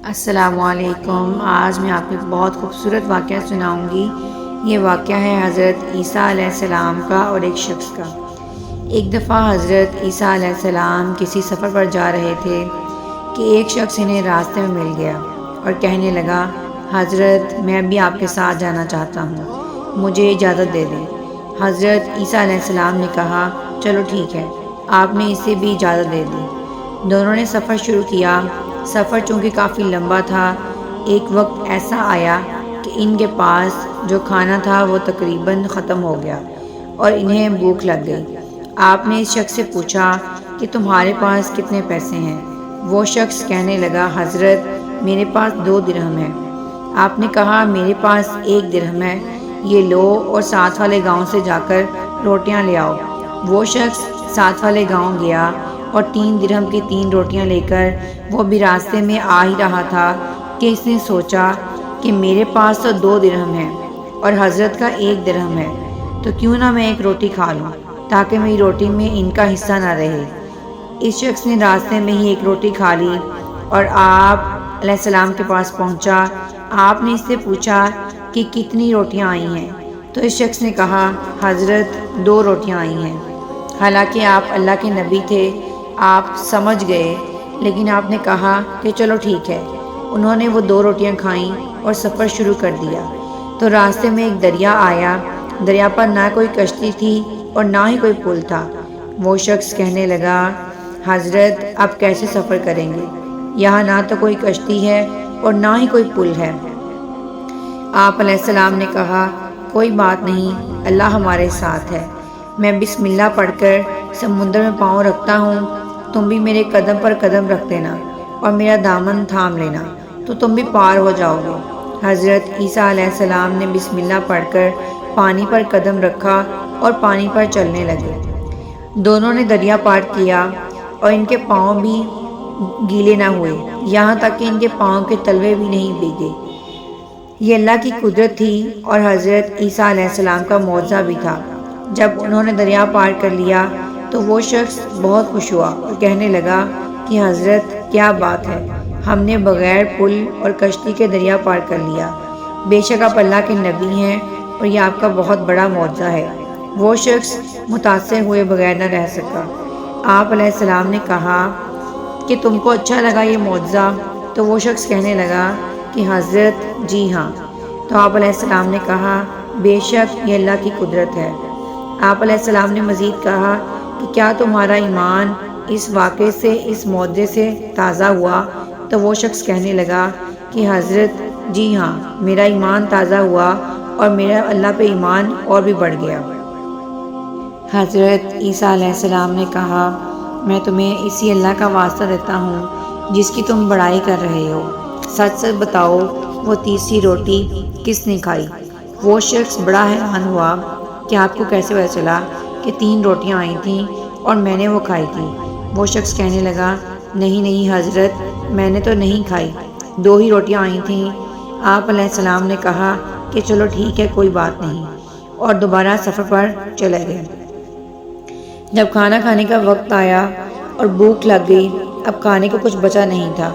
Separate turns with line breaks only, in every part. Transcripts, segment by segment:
السلام علیکم۔ آج میں آپ کو ایک بہت خوبصورت واقعہ سناؤں گی۔ یہ واقعہ ہے حضرت عیسیٰ علیہ السلام کا اور ایک شخص کا۔ ایک دفعہ حضرت عیسیٰ علیہ السلام کسی سفر پر جا رہے تھے کہ ایک شخص انہیں راستے میں مل گیا اور کہنے لگا، حضرت میں بھی آپ کے ساتھ جانا چاہتا ہوں، مجھے اجازت دے دیں۔ حضرت عیسیٰ علیہ السلام نے کہا، چلو ٹھیک ہے۔ آپ نے اسے بھی اجازت دے دی۔ دونوں نے سفر شروع کیا۔ سفر چونکہ کافی لمبا تھا، ایک وقت ایسا آیا کہ ان کے پاس جو کھانا تھا وہ تقریباً ختم ہو گیا اور انہیں بھوک لگ گئی۔ آپ نے اس شخص سے پوچھا کہ تمہارے پاس کتنے پیسے ہیں؟ وہ شخص کہنے لگا، حضرت میرے پاس 2 درہم ہیں۔ آپ نے کہا، میرے پاس 1 درہم ہے، یہ لو اور ساتھ والے گاؤں سے جا کر روٹیاں لے آؤ۔ وہ شخص ساتھ والے گاؤں گیا اور 3 درہم کی 3 روٹیاں لے کر وہ بھی راستے میں آ ہی رہا تھا کہ اس نے سوچا کہ میرے پاس تو 2 درہم ہیں اور حضرت کا 1 درہم ہے، تو کیوں نہ میں ایک روٹی کھا لوں تاکہ میری روٹی میں ان کا حصہ نہ رہے۔ اس شخص نے راستے میں ہی ایک روٹی کھا لی اور آپ علیہ السلام کے پاس پہنچا۔ آپ نے اس سے پوچھا کہ کتنی روٹیاں آئی ہیں؟ تو اس شخص نے کہا، حضرت 2 روٹیاں آئی ہیں۔ حالانکہ آپ اللہ کے نبی تھے، آپ سمجھ گئے، لیکن آپ نے کہا کہ چلو ٹھیک ہے۔ انہوں نے وہ 2 روٹیاں کھائیں اور سفر شروع کر دیا۔ تو راستے میں ایک دریا آیا۔ دریا پر نہ کوئی کشتی تھی اور نہ ہی کوئی پل تھا۔ وہ شخص کہنے لگا، حضرت اب کیسے سفر کریں گے؟ یہاں نہ تو کوئی کشتی ہے اور نہ ہی کوئی پل ہے۔ آپ علیہ السلام نے کہا، کوئی بات نہیں، اللہ ہمارے ساتھ ہے۔ میں بسم اللہ پڑھ کر سمندر میں پاؤں رکھتا ہوں، تم بھی میرے قدم پر قدم رکھ دینا اور میرا دامن تھام لینا، تو تم بھی پار ہو جاؤ گے۔ حضرت عیسیٰ علیہ السلام نے بسم اللہ پڑھ کر پانی پر قدم رکھا اور پانی پر چلنے لگے۔ دونوں نے دریا پار کیا اور ان کے پاؤں بھی گیلے نہ ہوئے، یہاں تک کہ ان کے پاؤں کے تلوے بھی نہیں بھیگے۔ یہ اللہ کی قدرت تھی اور حضرت عیسیٰ علیہ السلام کا معجزہ بھی تھا۔ جب انہوں نے دریا پار کر لیا تو وہ شخص بہت خوش ہوا اور کہنے لگا کہ حضرت کیا بات ہے، ہم نے بغیر پل اور کشتی کے دریا پار کر لیا۔ بے شک آپ اللہ کے نبی ہیں اور یہ آپ کا بہت بڑا معجزہ ہے۔ وہ شخص متاثر ہوئے بغیر نہ رہ سکا۔ آپ علیہ السلام نے کہا کہ تم کو اچھا لگا یہ معجزہ؟ تو وہ شخص کہنے لگا کہ حضرت جی ہاں۔ تو آپ علیہ السلام نے کہا، بے شک یہ اللہ کی قدرت ہے۔ آپ علیہ السلام نے مزید کہا کہ کیا تمہارا ایمان اس واقعے سے، اس معجزے سے تازہ ہوا؟ تو وہ شخص کہنے لگا کہ حضرت جی ہاں، میرا ایمان تازہ ہوا اور میرا اللہ پہ ایمان اور بھی بڑھ گیا۔ حضرت عیسیٰ علیہ السلام نے کہا، میں تمہیں اسی اللہ کا واسطہ دیتا ہوں جس کی تم بڑائی کر رہے ہو۔ سچ سچ بتاؤ، وہ تیسری روٹی کس نے کھائی؟ وہ شخص بڑا حیران ہوا کہ آپ کو کیسے پتہ چلا کہ 3 روٹیاں آئی تھیں اور میں نے وہ کھائی تھی؟ وہ شخص کہنے لگا، نہیں نہیں حضرت، میں نے تو نہیں کھائی، 2 ہی روٹیاں آئی تھیں۔ آپ علیہ السلام نے کہا کہ چلو ٹھیک ہے، کوئی بات نہیں، اور دوبارہ سفر پر چلے گئے۔ جب کھانا کھانے کا وقت آیا اور بھوک لگ گئی، اب کھانے کو کچھ بچا نہیں تھا،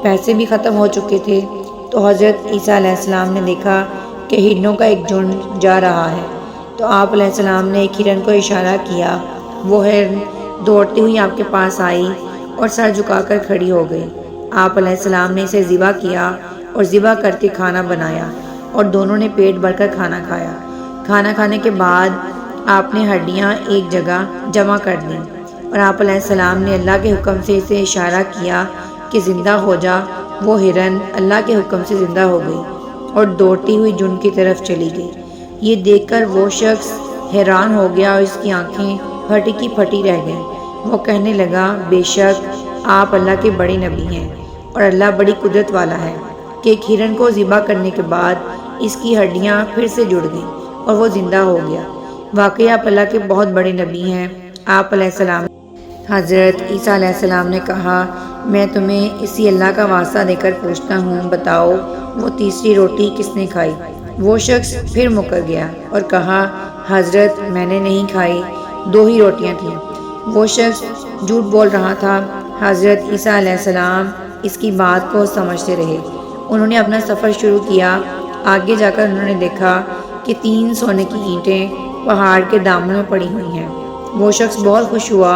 پیسے بھی ختم ہو چکے تھے، تو حضرت عیسیٰ علیہ السلام نے دیکھا کہ ہرنوں کا ایک جھنڈ جا رہا ہے۔ تو آپ علیہ السلام نے ایک ہرن کو اشارہ کیا۔ وہ ہرن دوڑتی ہوئی آپ کے پاس آئی اور سر جھکا کر کھڑی ہو گئی۔ آپ علیہ السلام نے اسے ذبح کیا اور ذبح کر کے کھانا بنایا اور دونوں نے پیٹ بھر کر کھانا کھایا۔ کھانا کھانے کے بعد آپ نے ہڈیاں ایک جگہ جمع کر دیں اور آپ علیہ السلام نے اللہ کے حکم سے اسے اشارہ کیا کہ زندہ ہو جا۔ وہ ہرن اللہ کے حکم سے زندہ ہو گئی اور دوڑتی ہوئی جھنڈ کی طرف چلی گئی۔ یہ دیکھ کر وہ شخص حیران ہو گیا اور اس کی آنکھیں پھٹی کی پھٹی رہ گئیں۔ وہ کہنے لگا، بے شک آپ اللہ کے بڑے نبی ہیں اور اللہ بڑی قدرت والا ہے کہ ایک ہرن کو ذبح کرنے کے بعد اس کی ہڈیاں پھر سے جڑ گئیں اور وہ زندہ ہو گیا۔ واقعی آپ اللہ کے بہت بڑے نبی ہیں۔ آپ علیہ السلام حضرت عیسیٰ علیہ السلام نے کہا، میں تمہیں اسی اللہ کا واسطہ دے کر پوچھتا ہوں، بتاؤ وہ تیسری روٹی کس نے کھائی؟ وہ شخص پھر مکر گیا اور کہا، حضرت میں نے نہیں کھائی، 2 ہی روٹیاں تھیں۔ وہ شخص جھوٹ بول رہا تھا۔ حضرت عیسیٰ علیہ السلام اس کی بات کو سمجھتے رہے۔ انہوں نے اپنا سفر شروع کیا۔ آگے جا کر انہوں نے دیکھا کہ 3 سونے کی اینٹیں پہاڑ کے دامن میں پڑی ہوئی ہیں۔ وہ شخص بہت خوش ہوا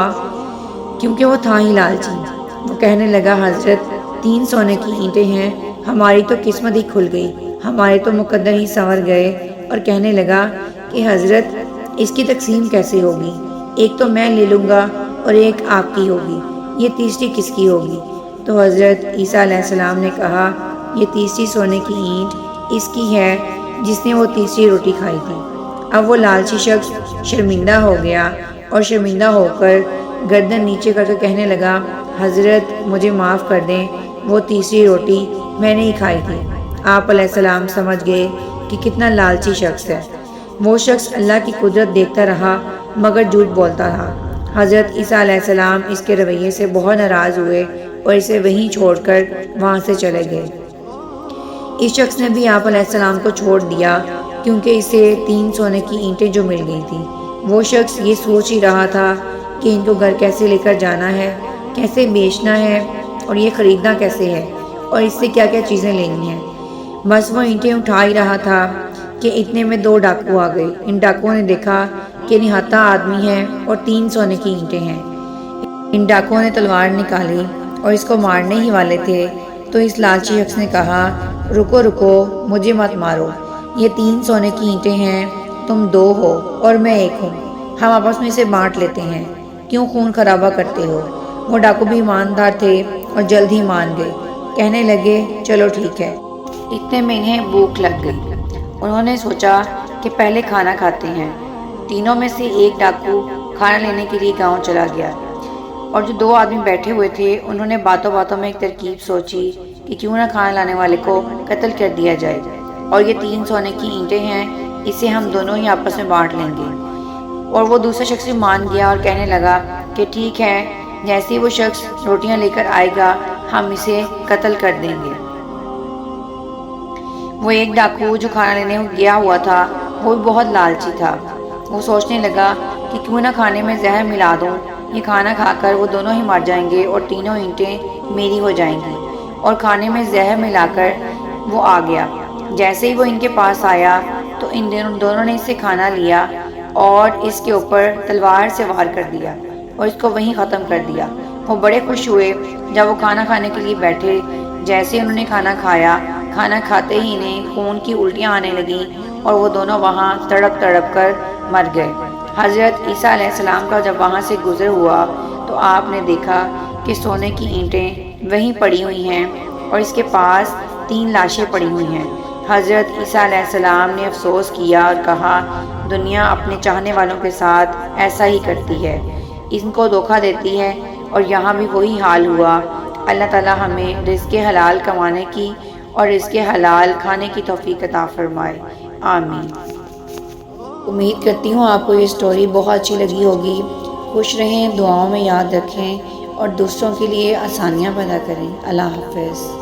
کیونکہ وہ تھا ہی لالچی۔ وہ کہنے لگا، حضرت 3 سونے کی اینٹیں ہیں، ہماری تو قسمت ہی کھل گئی، ہمارے تو مقدر ہی سنور گئے۔ اور کہنے لگا کہ حضرت اس کی تقسیم کیسے ہوگی؟ ایک تو میں لے لوں گا اور ایک آپ کی ہوگی، یہ تیسری کس کی ہوگی؟ تو حضرت عیسیٰ علیہ السلام نے کہا، یہ تیسری سونے کی اینٹ اس کی ہے جس نے وہ تیسری روٹی کھائی تھی۔ اب وہ لالچی شخص شرمندہ ہو گیا اور شرمندہ ہو کر گردن نیچے کر کے کہنے لگا، حضرت مجھے معاف کر دیں، وہ تیسری روٹی میں نے ہی کھائی تھی۔ آپ علیہ السلام سمجھ گئے کہ کتنا لالچی شخص ہے۔ وہ شخص اللہ کی قدرت دیکھتا رہا مگر جھوٹ بولتا رہا۔ حضرت عیسیٰ علیہ السلام اس کے رویے سے بہت ناراض ہوئے اور اسے وہیں چھوڑ کر وہاں سے چلے گئے۔ اس شخص نے بھی آپ علیہ السلام کو چھوڑ دیا کیونکہ اسے 3 سونے کی اینٹیں جو مل گئی تھیں۔ وہ شخص یہ سوچ ہی رہا تھا کہ ان کو گھر کیسے لے کر جانا ہے، کیسے بیچنا ہے اور یہ خریدنا کیسے ہے اور اس سے کیا کیا چیزیں لینی ہیں۔ بس وہ اینٹیں اٹھا ہی رہا تھا کہ اتنے میں 2 ڈاکو آ گئے۔ ان ڈاکوؤں نے دیکھا کہ نہاتھا آدمی ہے اور 3 سونے کی اینٹیں ہیں۔ ان ڈاکوؤں نے تلوار نکالی اور اس کو مارنے ہی والے تھے تو اس لالچی شخص نے کہا، رکو رکو، مجھے مت مارو، یہ 3 سونے کی اینٹیں ہیں، تم 2 ہو اور میں 1 ہوں، ہم آپس میں اسے بانٹ لیتے ہیں، کیوں خون خرابہ کرتے ہو؟ وہ ڈاکو بھی ایماندار تھے اور جلد ہی مان گئے، کہنے لگے چلو ٹھیک ہے۔ اتنے میں انہیں بھوک لگ گئی۔ انہوں نے سوچا کہ پہلے کھانا کھاتے ہیں۔ تینوں میں سے ایک ڈاکو کھانا لینے کے لیے گاؤں چلا گیا اور جو 2 آدمی بیٹھے ہوئے تھے انہوں نے باتوں باتوں میں ایک ترکیب سوچی کہ کیوں نہ کھانا لانے والے کو قتل کر دیا جائے، اور یہ 3 سونے کی اینٹیں ہیں، اسے ہم دونوں ہی آپس میں بانٹ لیں گے۔ اور وہ دوسرا شخص بھی مان گیا اور کہنے لگا کہ ٹھیک ہے، جیسے ہی وہ شخص روٹیاں لے کر آئے گا ہم اسے قتل کر دیں گے۔ وہ ایک ڈاکو جو کھانا لینے گیا ہوا تھا وہ بھی بہت لالچی تھا۔ وہ سوچنے لگا کہ کیوں نہ کھانے میں زہر ملا دوں، یہ کھانا کھا کر وہ دونوں ہی مر جائیں گے اور 3 اینٹیں میری ہو جائیں گی۔ اور کھانے میں زہر ملا کر وہ آ گیا۔ جیسے ہی وہ ان کے پاس آیا تو ان دونوں نے اسے کھانا لیا اور اس کے اوپر تلوار سے وار کر دیا اور اس کو وہیں ختم کر دیا۔ وہ بڑے خوش ہوئے جب وہ کھانا کھانے کے لیے بیٹھے۔ جیسے انہوں نے کھانا کھایا، کھانا کھاتے ہی انہیں خون کی الٹیاں آنے لگیں اور وہ دونوں وہاں تڑپ تڑپ کر مر گئے۔ حضرت عیسیٰ علیہ السلام کا جب وہاں سے گزر ہوا تو آپ نے دیکھا کہ سونے کی اینٹیں وہیں پڑی ہوئی ہیں اور اس کے پاس 3 لاشیں پڑی ہوئی ہیں۔ حضرت عیسیٰ علیہ السلام نے افسوس کیا اور کہا، دنیا اپنے چاہنے والوں کے ساتھ ایسا ہی کرتی ہے، ان کو دھوکہ دیتی ہے، اور یہاں بھی وہی حال ہوا۔ اللہ تعالیٰ ہمیں رزق حلال کمانے کی اور رزق حلال کھانے کی توفیق عطا فرمائے، آمین۔ امید کرتی ہوں آپ کو یہ سٹوری بہت اچھی لگی ہوگی۔ خوش رہیں، دعاؤں میں یاد رکھیں اور دوسروں کے لیے آسانیاں پیدا کریں۔ اللہ حافظ۔